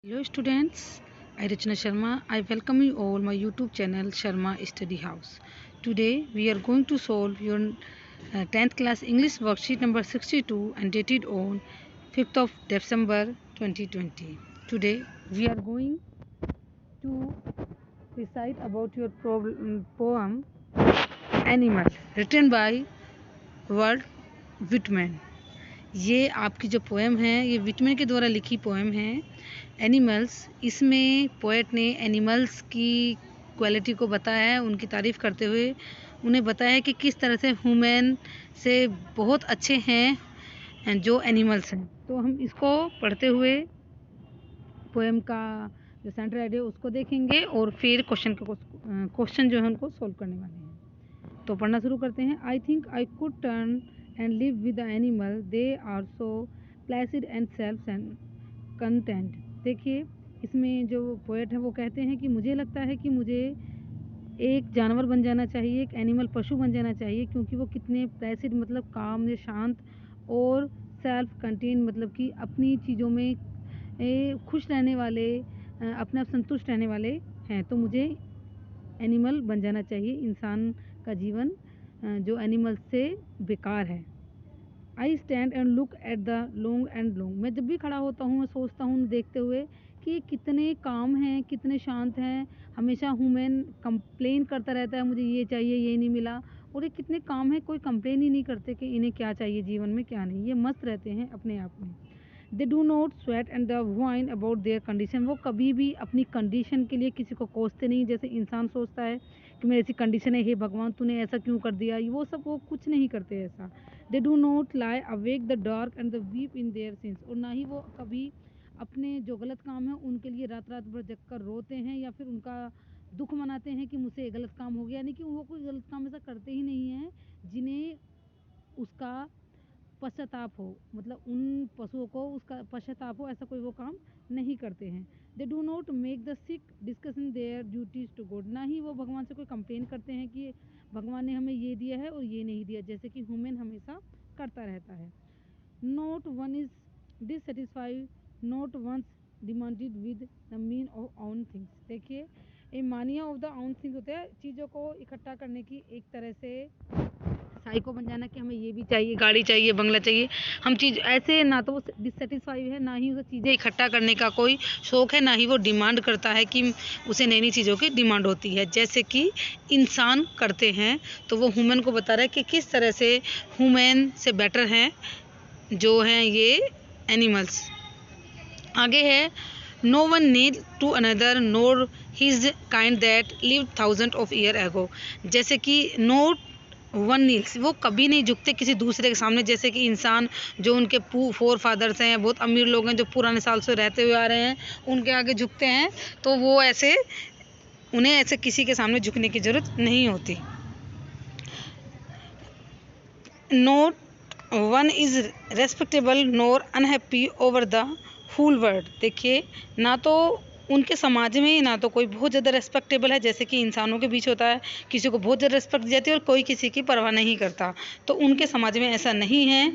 Hello students, I Rachna Sharma. I welcome you all my YouTube channel Sharma Study House. Today we are going to solve your 10th class English worksheet number 62 and dated on 5th of December 2020. Today we are going to recite about your poem Animal written by Walt Whitman. ये आपकी जो poem है ये Whitman के द्वारा लिखी poem है animals. इसमें पोएट ने एनिमल्स की क्वालिटी को बताया है, उनकी तारीफ़ करते हुए उन्हें बताया है कि किस तरह से ह्यूमन से बहुत अच्छे हैं जो एनिमल्स हैं। तो हम इसको पढ़ते हुए पोएम का जो सेंटर आइडिया उसको देखेंगे और फिर क्वेश्चन जो है उनको सॉल्व करने वाले हैं। तो पढ़ना शुरू करते हैं। I think I could turn and live with the animal. They are so placid and self content. देखिए इसमें जो पोएट है वो कहते हैं कि मुझे लगता है कि मुझे एक जानवर बन जाना चाहिए, एक एनिमल पशु बन जाना चाहिए, क्योंकि वो कितने प्लेसिड मतलब काम या शांत और सेल्फ कंटेन मतलब कि अपनी चीज़ों में खुश रहने वाले, अपने आप संतुष्ट रहने वाले हैं। तो मुझे एनिमल बन जाना चाहिए। इंसान का जीवन जो एनिमल से बेकार है। I stand and look at the long and long. मैं जब भी खड़ा होता हूँ मैं सोचता हूँ देखते हुए कि ये कितने काम हैं, कितने शांत हैं। हमेशा ह्यूमन कंप्लेन करता रहता है, मुझे ये चाहिए, ये नहीं मिला। और ये कितने काम हैं, कोई कंप्लेन ही नहीं करते कि इन्हें क्या चाहिए जीवन में क्या नहीं। ये मस्त रहते हैं अपने आप में। दे do not sweat and the wine about their condition. वो कभी भी अपनी कंडीशन के लिए किसी को कोसते नहीं, जैसे इंसान सोचता है कि मेरी ऐसी कंडीशन है, हे भगवान तूने ऐसा क्यों कर दिया। वो कुछ नहीं करते ऐसा। दे do not lie awake the dark and the weep in their since. और ना ही वो कभी अपने जो गलत काम है उनके लिए रात रात भर जग कर रोते हैं या फिर उनका दुख मनाते हैं कि मुझसे ये गलत काम हो गया। यानी कि वो कोई गलत काम ऐसा करते ही नहीं हैं जिन्हें उसका पश्चाताप हो, मतलब उन पशुओं को उसका पश्चाताप हो, ऐसा कोई वो काम नहीं करते हैं। They do not make the sick discussion their duties to God. ना ही वो भगवान से कोई कंप्लेन करते हैं कि भगवान ने हमें ये दिया है और ये नहीं दिया, जैसे कि ह्यूमन हमेशा करता रहता है। Not one is dissatisfied, not once demanded with the mean of on things. देखिए ए मानिया ऑफ द ऑन थिंग्स होते हैं चीज़ों को इकट्ठा करने की एक तरह से साइको बन जाना कि हमें ये भी चाहिए, गाड़ी चाहिए, बंगला चाहिए। हम चीज़ ऐसे ना तो वो डिससेटिस्फाई है, ना ही उसे चीज़ें इकट्ठा करने का कोई शौक़ है, ना ही वो डिमांड करता है कि उसे नई नई चीज़ों की डिमांड होती है जैसे कि इंसान करते हैं। तो वो ह्यूमन को बता रहा है कि किस तरह से ह्यूमन से बेटर हैं जो हैं ये एनिमल्स। आगे है no one need to another nor his kind that live thousand of year ago. जैसे कि नो वन नील्स, वो कभी नहीं झुकते किसी दूसरे के सामने। जैसे कि इंसान जो उनके फोर फादर्स हैं, बहुत अमीर लोग हैं जो पुराने साल से रहते हुए आ रहे हैं, उनके आगे झुकते हैं। तो वो ऐसे उन्हें ऐसे किसी के सामने झुकने की ज़रूरत नहीं होती। Not one is respectable nor unhappy over the full word. देखिए ना तो उनके समाज में ना तो कोई बहुत ज़्यादा रेस्पेक्टेबल है, जैसे कि इंसानों के बीच होता है, किसी को बहुत ज़्यादा रेस्पेक्ट दी जाती है और कोई किसी की परवाह नहीं करता। तो उनके समाज में ऐसा नहीं है।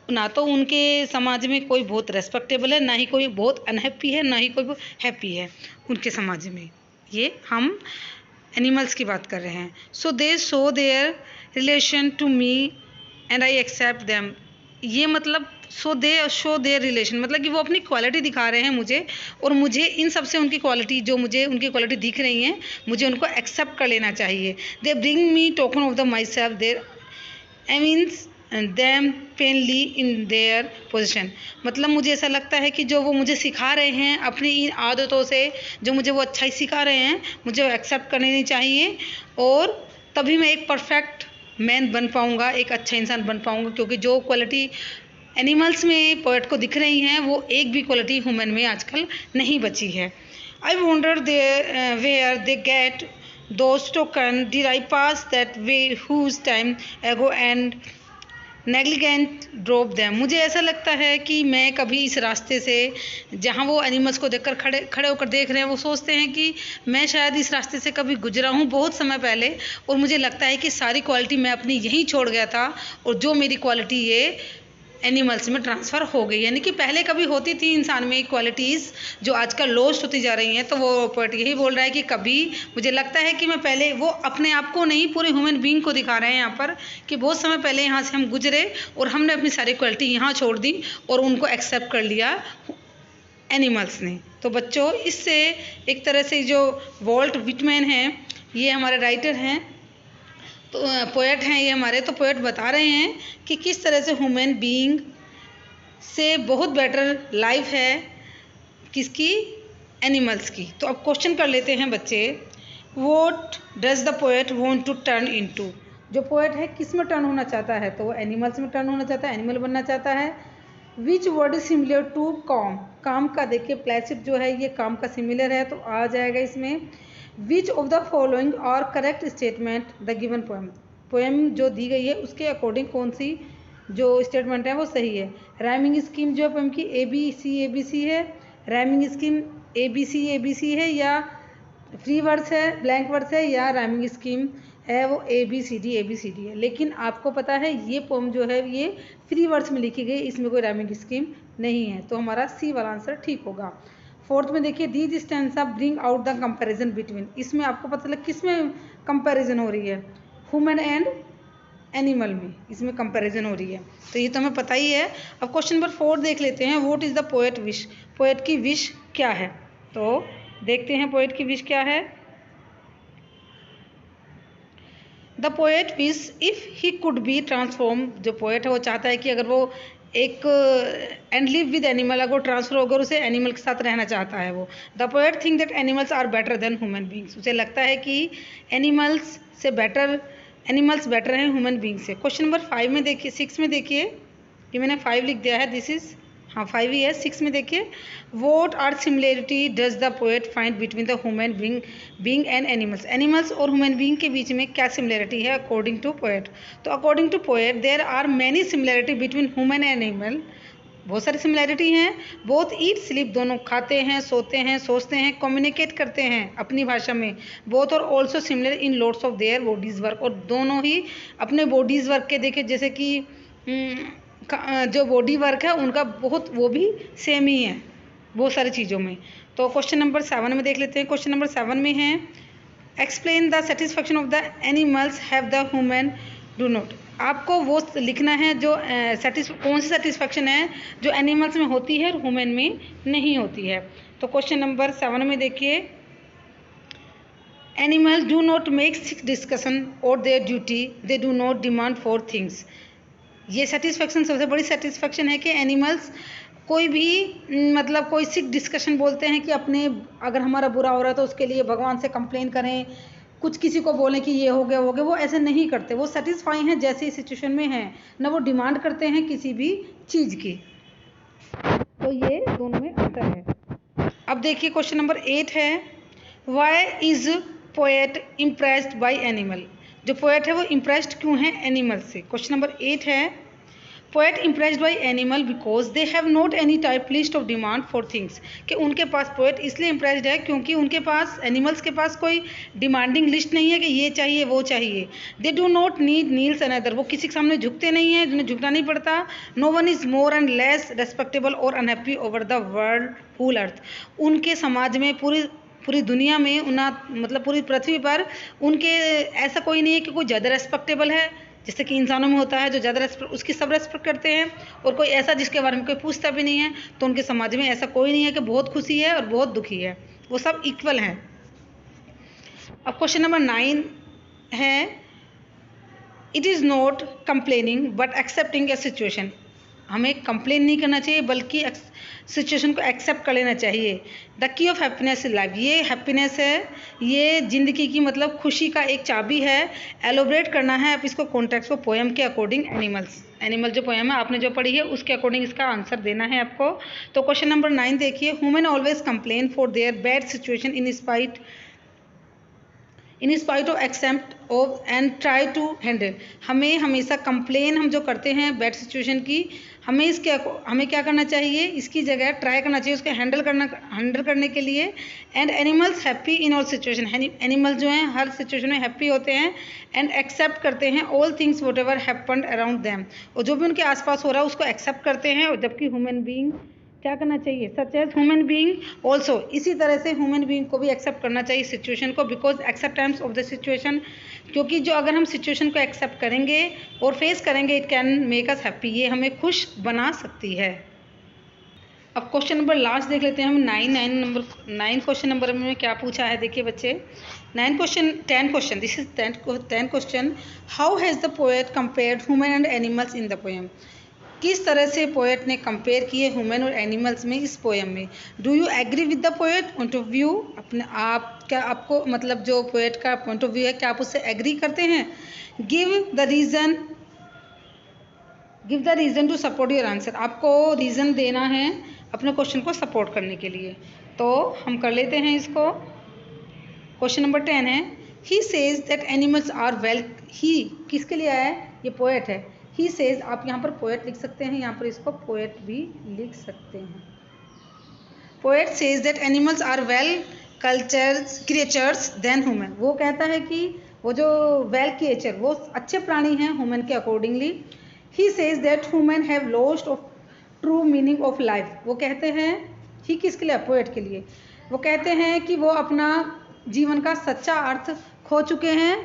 ना तो उनके समाज में कोई बहुत रेस्पेक्टेबल है, ना ही कोई बहुत अनहैप्पी है, ना ही कोई हैप्पी है उनके समाज में। ये हम एनिमल्स की बात कर रहे हैं। So they show their relation to me and I accept them. ये मतलब शो देयर रिलेशन मतलब कि वो अपनी क्वालिटी दिखा रहे हैं मुझे, और मुझे इन सब से उनकी क्वालिटी जो मुझे उनकी क्वालिटी दिख रही हैं मुझे उनको एक्सेप्ट कर लेना चाहिए। They bring me token of the myself there I means them plainly in their position. मतलब मुझे ऐसा लगता है कि जो वो मुझे सिखा रहे हैं अपनी इन आदतों से, जो मुझे वो अच्छा ही सिखा रहे हैं, मुझे एक्सेप्ट कर लेनी चाहिए। और तभी मैं एक परफेक्ट मैन बन पाऊँगा, एक अच्छा इंसान बन पाऊँगा, क्योंकि जो क्वालिटी एनिमल्स में पोएट को दिख रही हैं वो एक भी क्वालिटी ह्यूमन में आजकल नहीं बची है। I wonder there where they get those token did I pass that way whose time ago and negligent drop them. मुझे ऐसा लगता है कि मैं कभी इस रास्ते से, जहाँ वो एनिमल्स को देखकर खड़े होकर देख रहे हैं, वो सोचते हैं कि मैं शायद इस रास्ते से कभी गुजरा हूँ बहुत समय पहले, और मुझे लगता है कि सारी क्वालिटी मैं अपनी यहीं छोड़ गया था, और जो मेरी क्वालिटी ये एनिमल्स में ट्रांसफ़र हो गई, यानी कि पहले कभी होती थी इंसान में क्वालिटीज़ जो आजकल लॉस्ट होती जा रही हैं। तो वो पोएट यही बोल रहा है कि कभी मुझे लगता है कि मैं पहले, वो अपने आप को नहीं पूरे ह्यूमन बीइंग को दिखा रहे हैं यहाँ पर, कि बहुत समय पहले यहाँ से हम गुजरे और हमने अपनी सारी क्वालिटी यहाँ छोड़ दी और उनको एक्सेप्ट कर लिया एनिमल्स ने। तो बच्चों, इससे एक तरह से जो वॉल्ट विटमैन हैं, ये हमारे राइटर हैं, तो पोएट हैं ये हमारे, तो पोएट बता रहे हैं कि किस तरह से ह्यूमन बीइंग से बहुत बेटर लाइफ है किसकी, एनिमल्स की। तो अब क्वेश्चन कर लेते हैं बच्चे, what does the poet want to turn into. जो पोएट है किस में टर्न होना चाहता है, तो वो एनिमल्स में टर्न होना चाहता है, एनिमल बनना चाहता है। Which word is similar to calm, calm का देखिए प्लेसिव जो है ये काम का सिमिलर है, तो आ जाएगा इसमें। विच ऑफ द फॉलोइंग और correct statement the given poem, poem जो दी गई है उसके अकॉर्डिंग कौन सी जो स्टेटमेंट है वो सही है। राइमिंग स्कीम जो है पोएम की ए बी सी है, rhyming scheme A B C है, या फ्री वर्ड्स है, ब्लैंक वर्ड्स है, या राइमिंग स्कीम है वो ए बी सी डी है। लेकिन आपको पता है ये पोएम जो है ये फ्री वर्ड्स में लिखी गई, इसमें कोई राइमिंग स्कीम नहीं है, तो हमारा सी वाला आंसर ठीक होगा। फोर्थ में देखिए, these stanza bring out the comparison between, इसमें आपको पता लग किस में कंपैरिजन हो रही है, ह्यूमन एंड एनिमल में इसमें कंपैरिजन हो रही है, तो ये तो हमें पता ही है। अब क्वेश्चन नंबर 4 देख लेते हैं, what is the poet wish, poet की विश क्या है। तो देखते हैं पोएट की विश क्या है। The poet wish if he could be transform, जो पोएट है वो चाहता है कि अगर वो एक एंड लिव विद एनिमल, अगर वो ट्रांसफर होकर उसे एनिमल के साथ रहना चाहता है वो। The poet think that animals are better than human beings, उसे लगता है कि एनिमल्स बेटर हैं ह्यूमन बींग से। क्वेश्चन नंबर 5 में देखिए, 6 में देखिए, ये मैंने 5 लिख दिया है, दिस इज, हाँ 5 ही है। 6 में देखिए, what are similarity does the poet find between the human being and animals, animals और ह्यूमन बीइंग के बीच में क्या सिमिलरिटी है अकॉर्डिंग टू पोएट। तो according to poet there are many similarity between human and animal, बहुत सारी similarity हैं। बोथ ईट स्लीप, दोनों खाते हैं, सोते हैं, सोचते हैं, कम्युनिकेट करते हैं अपनी भाषा में। बोथ और also similar in loads of their bodies work, और दोनों ही अपने बॉडीज़ वर्क के देखे, जैसे कि जो बॉडी वर्क है उनका बहुत वो भी सेम ही है बहुत सारी चीज़ों में। तो क्वेश्चन नंबर 7 में देख लेते हैं। क्वेश्चन नंबर 7 में है, explain the satisfaction of the animals have the human do not, आपको वो लिखना है जो कौन सी सेटिस्फैक्शन है जो एनिमल्स में होती है और ह्यूमन में नहीं होती है। तो क्वेश्चन नंबर 7 में देखिए, animals do not make discussion or their duty, they do not demand for things. ये सेटिस्फैक्शन सबसे बड़ी सेटिस्फैक्शन है कि एनिमल्स कोई भी मतलब कोई सिक डिस्कशन बोलते हैं कि अपने अगर हमारा बुरा हो रहा है तो उसके लिए भगवान से कंप्लेन करें, कुछ किसी को बोलें कि ये हो गया वो ऐसे नहीं करते, वो सेटिस्फाई हैं जैसे सिचुएशन में हैं, ना वो डिमांड करते हैं किसी भी चीज़ की। तो ये दोनों में अंतर है। अब देखिए क्वेश्चन नंबर 8 है, why is poet impressed by animal, जो पोएट है वो इम्प्रेस्ड क्यों है एनिमल से। क्वेश्चन नंबर 8 है, poet impressed by animal because they have not any type list of demand for things, कि उनके पास पोएट इसलिए इम्प्रेस्ड है क्योंकि उनके पास एनिमल्स के पास कोई डिमांडिंग लिस्ट नहीं है कि ये चाहिए वो चाहिए। दे do not need Niels another, वो किसी के सामने झुकते नहीं हैं, जिन्हें झुकना नहीं पड़ता। No one is more and less respectable or unhappy over the world whole earth, उनके समाज में पूरी दुनिया में मतलब पूरी पृथ्वी पर उनके ऐसा कोई नहीं है कि कोई ज़्यादा रेस्पेक्टेबल है, जैसे कि इंसानों में होता है जो ज़्यादा उसकी सब रेस्पेक्ट करते हैं, और कोई ऐसा जिसके बारे में कोई पूछता भी नहीं है। तो उनके समाज में ऐसा कोई नहीं है कि बहुत खुशी है और बहुत दुखी है, वो सब इक्वल हैं। अब क्वेश्चन नंबर 9 है, it is not complaining but accepting A situation, हमें कंप्लेन नहीं करना चाहिए बल्कि सिचुएशन को एक्सेप्ट कर लेना चाहिए। The key of happiness in life, ये हैप्पीनेस है, ये ज़िंदगी की मतलब खुशी का एक चाबी है। एलोबरेट करना है आप इसको कॉन्टेक्स्ट को पोएम के अकॉर्डिंग। एनिमल जो पोएम है आपने जो पढ़ी है उसके अकॉर्डिंग इसका आंसर देना है आपको। तो क्वेश्चन नंबर 9 देखिए, human always complain for their bad situation in spite of accept of and try to handle, हमें हमेशा कंप्लेन हम जो करते हैं बैड सिचुएशन की, हमें क्या करना चाहिए, इसकी जगह ट्राई करना चाहिए उसको हैंडल करने के लिए। And animals happy in all situation, animal जो हैं हर सिचुएशन में हैप्पी होते हैं। एंड एक्सेप्ट करते हैं all things what ever happened around them, और जो भी उनके आसपास हो रहा है उसको एक्सेप्ट करते हैं। और जबकि ह्यूमन बीइंग क्या करना चाहिए, such as human being also, इसी तरह से ह्यूमन बीइंग को भी एक्सेप्ट करना चाहिए सिचुएशन को, because acceptance of the situation, क्योंकि जो अगर हम सिचुएशन को एक्सेप्ट करेंगे और फेस करेंगे, it can make us happy, ये हमें खुश बना सकती है। अब क्वेश्चन नंबर लास्ट देख लेते हैं हम, 9 क्वेश्चन नंबर में क्या पूछा है। देखिए बच्चे, 10 question, this is 10 question. How has the poet compared human and animals in the poem, किस तरह से पोएट ने कंपेयर किए ह्यूमन और एनिमल्स में इस पोएम में। Do you agree with the poet point of view, आपको मतलब जो पोएट का पॉइंट ऑफ व्यू है क्या आप उससे एग्री करते हैं। Give the reason to support your answer, आपको रीज़न देना है अपने क्वेश्चन को सपोर्ट करने के लिए। तो हम कर लेते हैं इसको। क्वेश्चन नंबर 10 है, he says that animals are well, ही किसके लिए आया है, ये पोएट है। ही सेज, आप यहाँ पर पोएट लिख सकते हैं, यहाँ पर इसको पोएट भी लिख सकते हैं। Poet says that animals are well creatures than human, वो कहता है कि वो जो वेल क्रिएचर वो अच्छे प्राणी हैं ह्यूमन के accordingly. He says that human have lost of true meaning of life, वो कहते हैं, ही किसके लिए, पोएट के लिए, वो कहते हैं कि वो अपना जीवन का सच्चा अर्थ खो चुके हैं।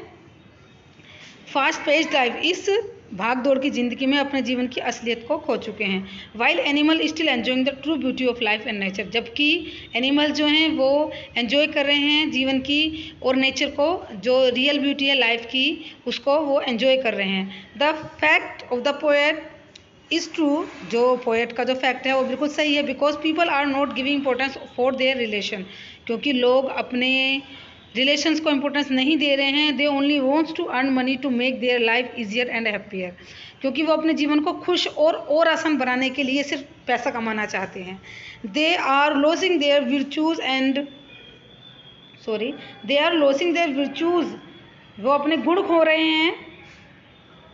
फास्ट पेस्ड लाइफ, इस भाग दौड़ की ज़िंदगी में अपने जीवन की असलियत को खो चुके हैं। While animal still enjoying the true beauty of life and nature, जबकि एनिमल जो हैं वो एन्जॉय कर रहे हैं जीवन की और नेचर को, जो रियल ब्यूटी है लाइफ की उसको वो एन्जॉय कर रहे हैं। The fact of the poet is true, जो पोएट का जो फैक्ट है वो बिल्कुल सही है। Because people are not giving importance for their relation, क्योंकि लोग अपने रिलेशंस को इंपॉर्टेंस नहीं दे रहे हैं। They only wants to earn money to make their life easier and happier, क्योंकि वो अपने जीवन को खुश और आसान बनाने के लिए सिर्फ पैसा कमाना चाहते हैं। They are losing their virtues वो अपने गुण खो रहे हैं।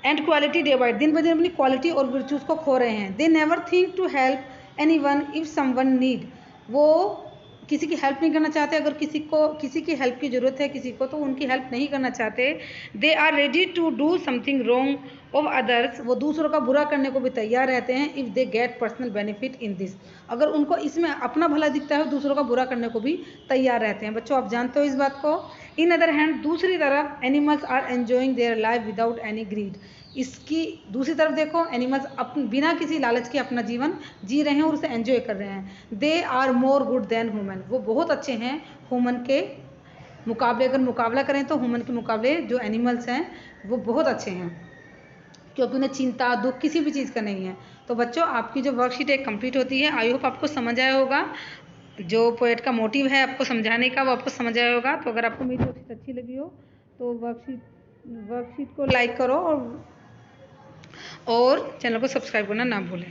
एंड क्वालिटी डे बाय, दिन ब दिन अपनी क्वालिटी और वर्चूज को खो रहे हैं। They never think to help anyone if someone need, वो किसी की हेल्प नहीं करना चाहते, अगर किसी की हेल्प की ज़रूरत है किसी को तो उनकी हेल्प नहीं करना चाहते। They are ready to do something wrong of others, वो दूसरों का बुरा करने को भी तैयार रहते हैं। If they get personal benefit in this, अगर उनको इसमें अपना भला दिखता है दूसरों का बुरा करने को भी तैयार रहते हैं। बच्चों आप जानते हो इस बात को। इन अदर हैंड, दूसरी तरफ animals are enjoying their life without any greed, इसकी दूसरी तरफ देखो एनिमल्स बिना किसी लालच के अपना जीवन जी रहे हैं और उसे एंजॉय कर रहे हैं। They are more good than human, वो बहुत अच्छे हैं ह्यूमन के मुकाबले। अगर मुकाबला करें तो ह्यूमन के मुकाबले जो एनिमल्स हैं वो बहुत अच्छे हैं, क्योंकि उन्हें चिंता दुख किसी भी चीज़ का नहीं है। तो बच्चों आपकी जो वर्कशीट एक कंप्लीट होती है, आई होप आपको समझ आया होगा, जो पोएट का मोटिव है आपको समझाने का वो आपको समझ आया होगा। तो अगर आपको मेरी वर्कशीट अच्छी लगी हो तो वर्कशीट को लाइक करो और चैनल को सब्सक्राइब करना ना भूलें।